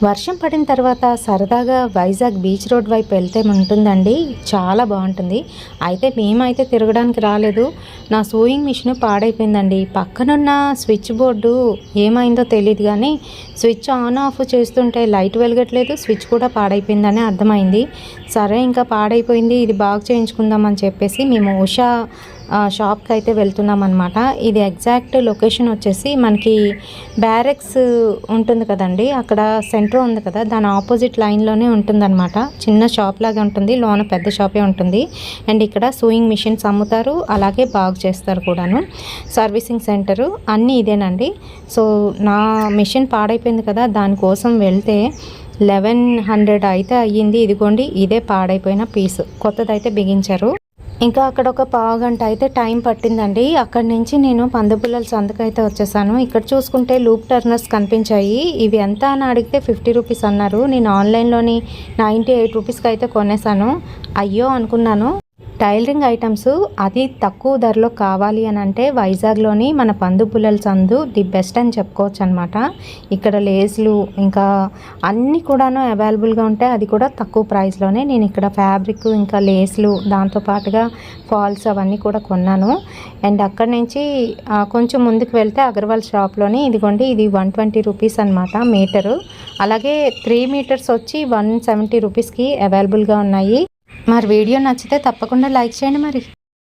వర్షం పడిన తర్వాత సరదాగా వైజాగ్ బీచ్ రోడ్ వైపు వెళ్తే ఉంటుందండి, చాలా బాగుంటుంది. అయితే మేమైతే తిరగడానికి రాలేదు. నా సూయింగ్ మిషన్ పాడైపోయిందండి. పక్కనున్న స్విచ్ బోర్డు ఏమైందో తెలియదు కానీ స్విచ్ ఆన్ ఆఫ్ చేస్తుంటే లైట్ వెలగట్లేదు, స్విచ్ కూడా పాడైపోయిందని అర్థమైంది. సరే ఇంకా పాడైపోయింది, ఇది బాగు చేయించుకుందామని చెప్పేసి మేము ఉషా షాప్కి అయితే వెళ్తున్నాం అనమాట. ఇది ఎగ్జాక్ట్ లొకేషన్ వచ్చేసి మనకి బ్యారెక్స్ ఉంటుంది కదండి, అక్కడ సెంటర్ ఉంది కదా, దాని ఆపోజిట్ లైన్లోనే ఉంటుందన్నమాట. చిన్న షాప్ లాగా ఉంటుంది, లోన పెద్ద షాపే ఉంటుంది. అండ్ ఇక్కడ సూయింగ్ మిషన్స్ అమ్ముతారు, అలాగే బాగు చేస్తారు కూడాను. సర్వీసింగ్ సెంటరు అన్నీ ఇదేనండి. సో నా మిషన్ పాడైపోయింది కదా, దానికోసం వెళ్తే 1100 అయితే అయ్యింది. ఇదిగోండి, ఇదే పాడైపోయిన పీస్, కొత్తదైతే బిగించారు. ఇంకా అక్కడ ఒక పావుగంట అయితే టైం పట్టిందండి. అక్కడి నుంచి నేను పందుపుల్లల సంతకైతే వచ్చేసాను. ఇక్కడ చూసుకుంటే లూప్ టర్నర్స్ కనిపించాయి. ఇవి ఎంత అని అడిగితే 50 రూపీస్ అన్నారు. నేను ఆన్లైన్లోని 98 రూపీస్కి అయితే కొనేసాను. అయ్యో అనుకున్నాను. టైలరింగ్ ఐటమ్స్ అది తక్కువ ధరలో కావాలి అని అంటే వైజాగ్లోని మన పందుపుల్లల సందు ది బెస్ట్ అని చెప్పుకోవచ్చు అనమాట. ఇక్కడ లేస్లు ఇంకా అన్నీ కూడాను అవైలబుల్గా ఉంటాయి, అది కూడా తక్కువ ప్రైస్లోనే. నేను ఇక్కడ ఫ్యాబ్రిక్ ఇంకా లేస్లు దాంతోపాటుగా ఫాల్స్ అవన్నీ కూడా కొన్నాను. అండ్ అక్కడి నుంచి కొంచెం ముందుకు వెళ్తే అగర్వాల్ షాప్లోని ఇదిగోండి, ఇది 120 రూపీస్ అనమాట మీటరు. అలాగే 3 మీటర్స్ వచ్చి 170 రూపీస్కి అవైలబుల్గా ఉన్నాయి. మరి వీడియో నచ్చితే తప్పకుండా లైక్ చేయండి మరి.